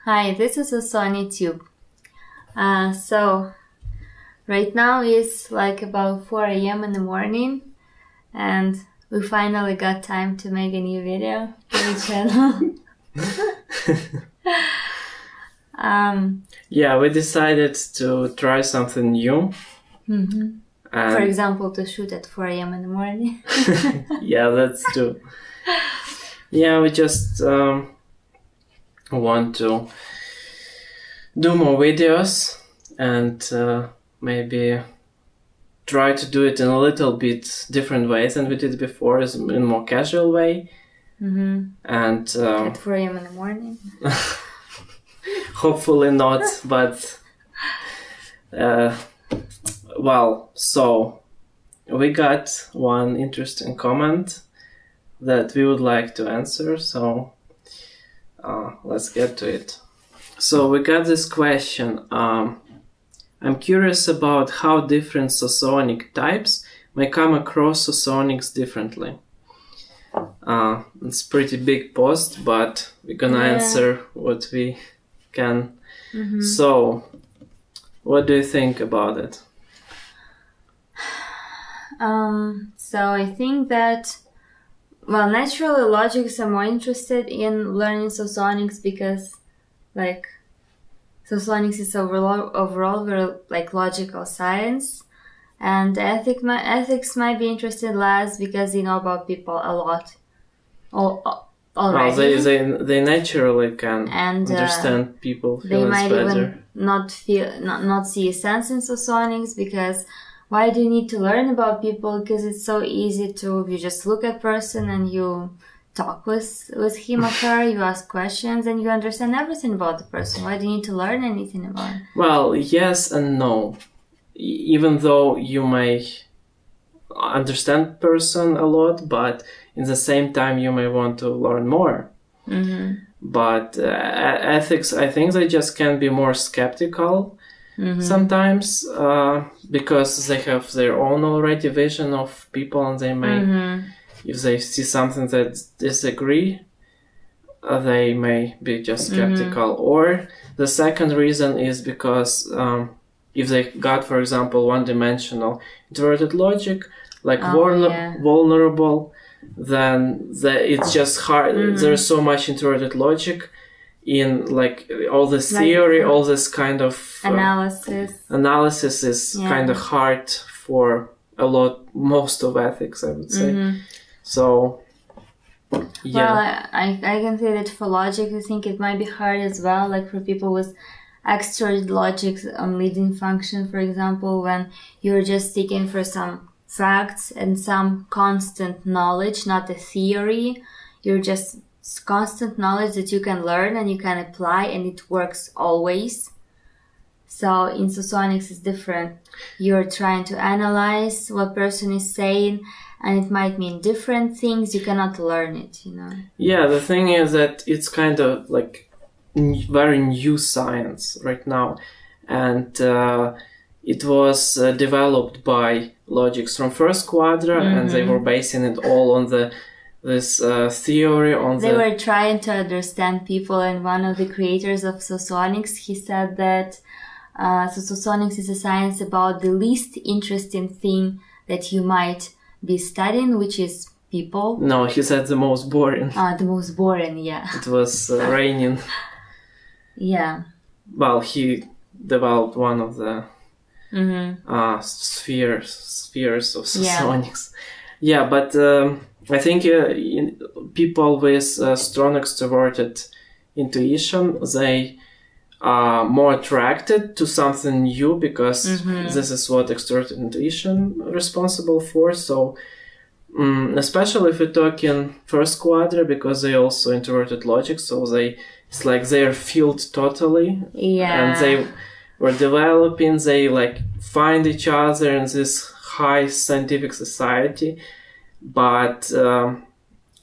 Hi, this is Socionics. So right now it's like about 4 a.m. in the morning, and we finally got time to make a new video for the channel. Yeah, we decided to try something new. Mm-hmm. For example, to shoot at 4 a.m. in the morning. Yeah, that's true. Yeah, we just want to do more videos and maybe try to do it in a little bit different ways than we did before, in a more casual way. Mm-hmm. And at 4 a.m. in the morning. Hopefully not, but so we got one interesting comment that we would like to answer, so let's get to it. So we got this question. I'm curious about how different socionic types may come across socionics differently. It's a pretty big post, but we're gonna answer what we can. Mm-hmm. So, what do you think about it? So I think that, naturally logics are more interested in learning socionics because, socionics is overall very, logical science, and ethics might be interested less because they know about people a lot already. Well, they naturally can understand people. They might better. even not see a sense in socionics because. Why do you need to learn about people? Because it's so easy you just look at a person and you talk with him or her, you ask questions and you understand everything about the person. Why do you need to learn anything about it? Well, yes and no. Even though you may understand person a lot, but in the same time you may want to learn more. Mm-hmm. But ethics, I think they just can be more skeptical. Mm-hmm. Sometimes because they have their own already vision of people and they may, if they see something that disagree, they may be just skeptical. Or the second reason is because if they got, for example, one-dimensional introverted logic, vulnerable, then it's just hard. There's so much introverted logic in all this theory, all this kind of analysis is kind of hard for most of ethics, I would say. So yeah. Well, I can say that for logic I think it might be hard as well, for people with extroverted logic on leading function, for example, when you're just seeking for some facts and some constant knowledge, not a theory. You're just constant knowledge that you can learn and you can apply and it works always. So in socionics it's different. You're trying to analyze what person is saying and it might mean different things. You cannot learn it, Yeah, the thing is that it's kind of very new science right now, and it was developed by logics from first quadrant, and they were basing it all on this theory on they were trying to understand people, and one of the creators of Socionics, he said that Socionics is a science about the least interesting thing that you might be studying, which is people. No, he said the most boring. The most boring, yeah. It was raining. Yeah. Well, he developed one of the spheres of Socionics. Yeah, but I think people with strong extroverted intuition, they are more attracted to something new because this is what extroverted intuition is responsible for. So, especially if we're talking first quadrant, because they also introverted logic, so it's like their field totally. Yeah. And they were developing, they find each other in this high scientific society. But there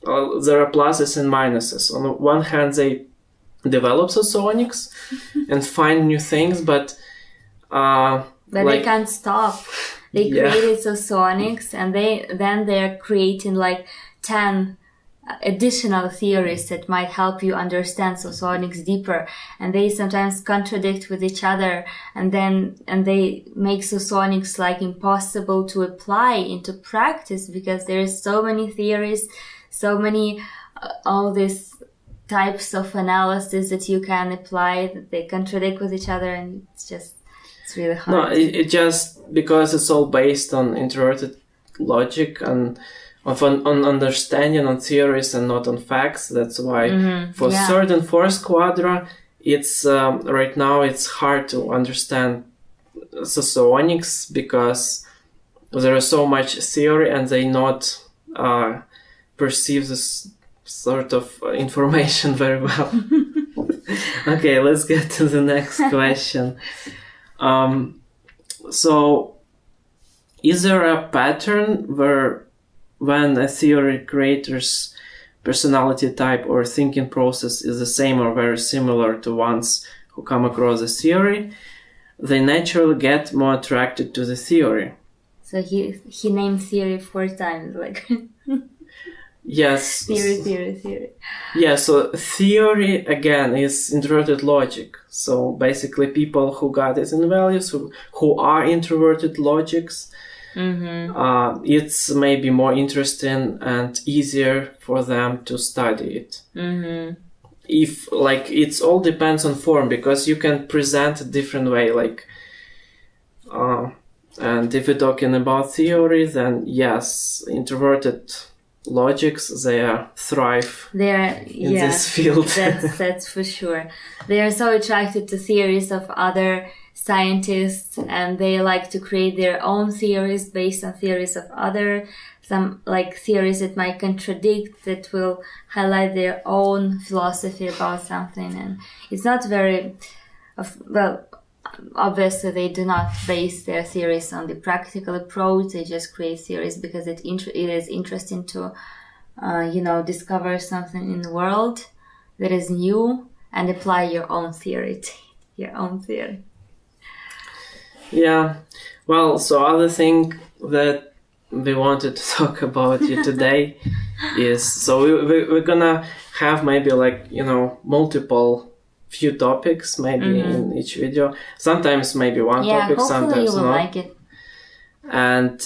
are pluses and minuses. On the one hand, they develop socionics and find new things, but they can't stop. They created socionics, and they're creating 10 additional theories that might help you understand socionics deeper, and they sometimes contradict with each other, and they make socionics like impossible to apply into practice because there's so many theories, so many all these types of analysis that you can apply that they contradict with each other, and it's really hard. No, it just because it's all based on introverted logic and on understanding, on theories, and not on facts. That's why for third and fourth quadra, it's right now it's hard to understand socionics because there is so much theory and they not perceive this sort of information very well. Okay, let's get to the next question. So, is there a pattern where when a theory creator's personality type or thinking process is the same or very similar to ones who come across the theory, they naturally get more attracted to the theory? So he named theory 4 times, like... Yes. Theory. Yeah, so theory, again, is introverted logic. So basically people who got it in values, who are introverted logics, it's maybe more interesting and easier for them to study it. If, like, it's all depends on form, because you can present a different way, like, and if we're talking about theory, then yes, introverted logics, they thrive in this field. that's for sure. They are so attracted to theories of other scientists, and they like to create their own theories based on theories of some like theories that might contradict, that will highlight their own philosophy about something. And it's not very well, obviously they do not base their theories on the practical approach. They just create theories because it is interesting to discover something in the world that is new and apply your own theory to your own theory. Yeah, well, so other thing that we wanted to talk about you today is, so we're gonna have maybe multiple few topics maybe in each video. Sometimes maybe one topic, sometimes you will not. Like it. And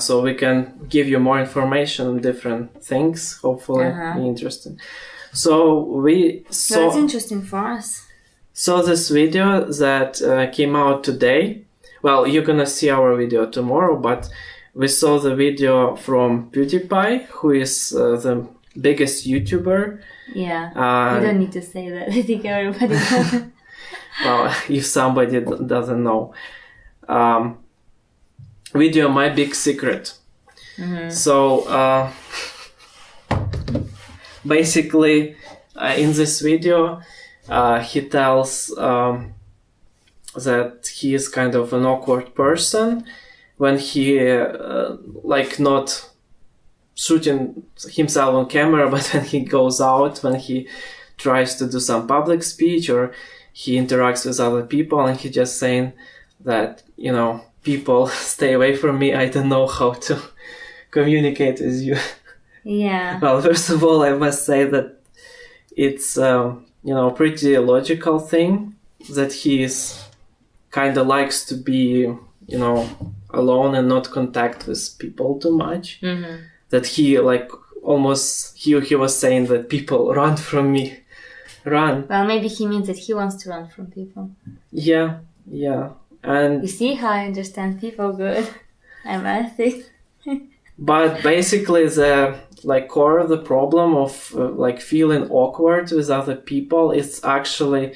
so we can give you more information on different things. Hopefully, be interesting. So it's interesting for us. So this video that came out today, well, you're gonna see our video tomorrow, but we saw the video from PewDiePie, who is the biggest YouTuber. Yeah, you don't need to say that. I think everybody knows. Well, if somebody doesn't know. Video My Big Secret. So, basically, in this video, he tells that he is kind of an awkward person when he not shooting himself on camera, but when he goes out, when he tries to do some public speech or he interacts with other people, and he just saying that, people stay away from me, I don't know how to communicate with you. Yeah. Well, first of all, I must say that it's pretty logical thing that he is kind of likes to be alone and not contact with people too much. That he almost he was saying that people run from me, run. Well, maybe he means that he wants to run from people. Yeah, and you see how I understand people good. I'm ethic. But basically, the core of the problem of feeling awkward with other people is actually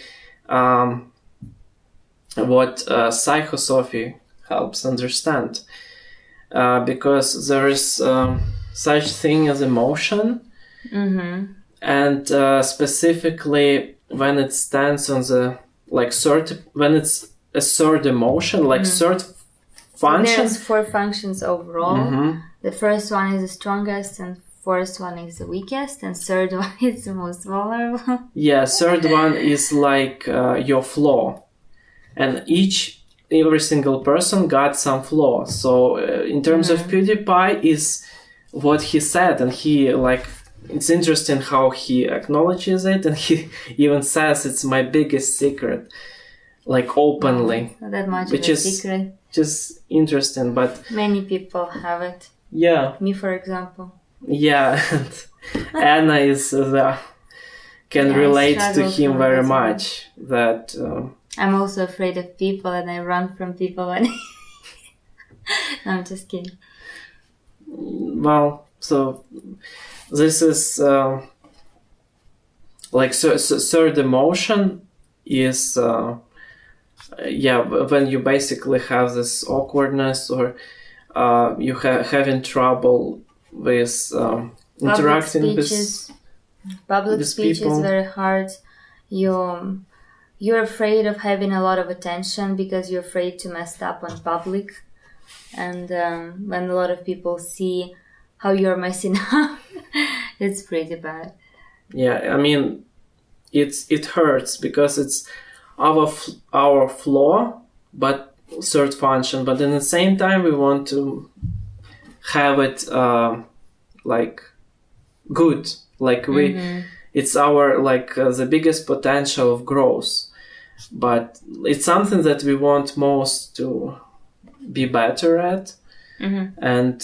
what psychosophy helps understand, because there is such thing as emotion, and specifically when it stands on the when it's a third emotion, third function. There's 4 functions overall. The first one is the strongest, and fourth one is the weakest, and third one is the most vulnerable. Yeah, third one is your flaw, and every single person got some flaw. So in terms of PewDiePie is what he said, and he like, it's interesting how he acknowledges it, and he even says it's my biggest secret, like openly. Not that much which of a is secret. Just interesting, but many people have it. Yeah. Me, for example. Yeah, and Anna is can relate to him very much. That I'm also afraid of people, and I run from people when. No, I'm just kidding. Well, so this is like third emotion is when you basically have this awkwardness, or you having trouble with interacting with public speech people. Is very hard. You're afraid of having a lot of attention because you're afraid to mess up on public, and when a lot of people see how you're messing up, it's pretty bad. Yeah, I mean, it hurts because it's our flaw, but third function. But at the same time, we want to have it like good, like it's our like the biggest potential of growth. But it's something that we want most to be better at, and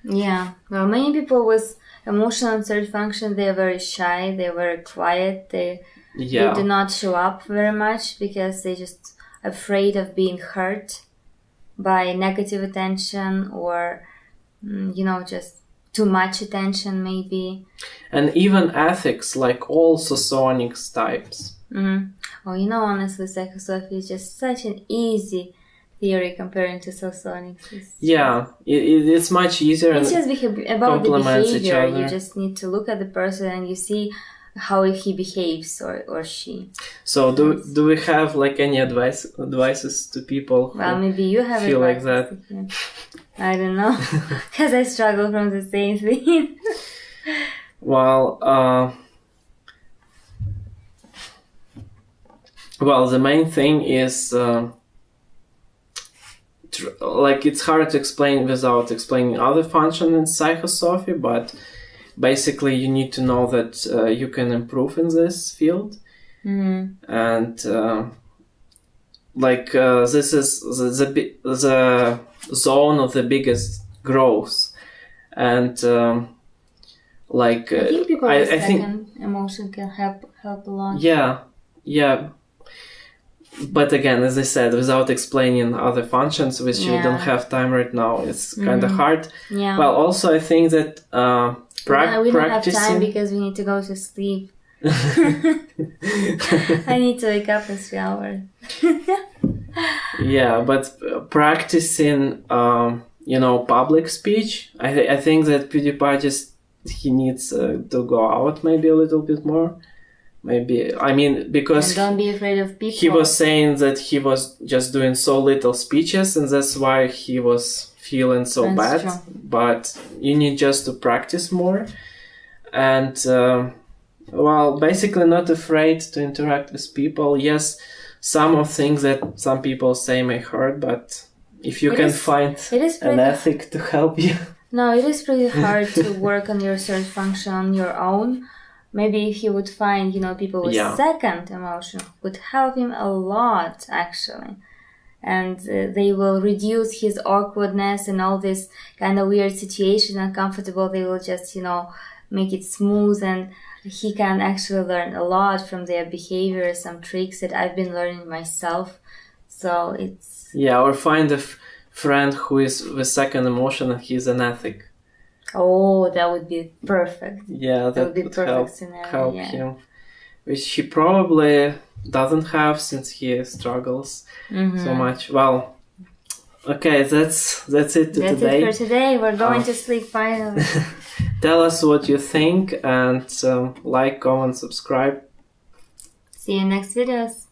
yeah. Well, many people with emotional and third function, they are very shy, they're very quiet, they do not show up very much because they're just afraid of being hurt by negative attention, or just too much attention maybe. And even ethics, like all Socionics types. Well, honestly, psychosophy is just such an easy theory comparing to Socionics. It's much easier. It's just about the behavior. You just need to look at the person and you see how he behaves or she. So do we have like any advices to people who maybe you have feel like that? I don't know, because I struggle from the same thing. Well, the main thing is it's hard to explain without explaining other functions in psychosophy, but basically you need to know that you can improve in this field, and this is the zone of the biggest growth, and I think people with second emotion can help a lot. Yeah. But again, as I said, without explaining other functions, which we don't have time right now, it's kind of hard. Yeah. Well, also I think that we don't have time because we need to go to sleep. I need to wake up in 3 hours. Yeah, but practicing, public speech, I think that PewDiePie he needs to go out maybe a little bit more. Maybe, because... And don't be afraid of people. He was saying that he was just doing so little speeches, and that's why he was feeling so bad. True. But you need just to practice more. And, basically not afraid to interact with people. Yes, some of things that some people say may hurt, but if you can find an ethic to help you... No, it is pretty hard to work on your third function on your own. Maybe if you would find, people with second emotion would help him a lot, actually. And they will reduce his awkwardness and all this kind of weird situation, uncomfortable. They will just, make it smooth, and he can actually learn a lot from their behavior, some tricks that I've been learning myself. So it's... Yeah, or find a friend who is with second emotion and he's an ethic. Oh, that would be perfect. Yeah, that would be perfect scenario. Help him, which he probably doesn't have since he struggles so much. Well, okay, that's it today. That's it for today. We're going to sleep finally. Tell us what you think, and like, comment, subscribe. See you next videos.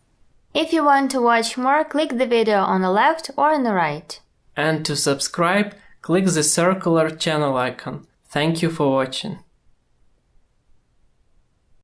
If you want to watch more, click the video on the left or on the right. And to subscribe, click the circular channel icon. Thank you for watching.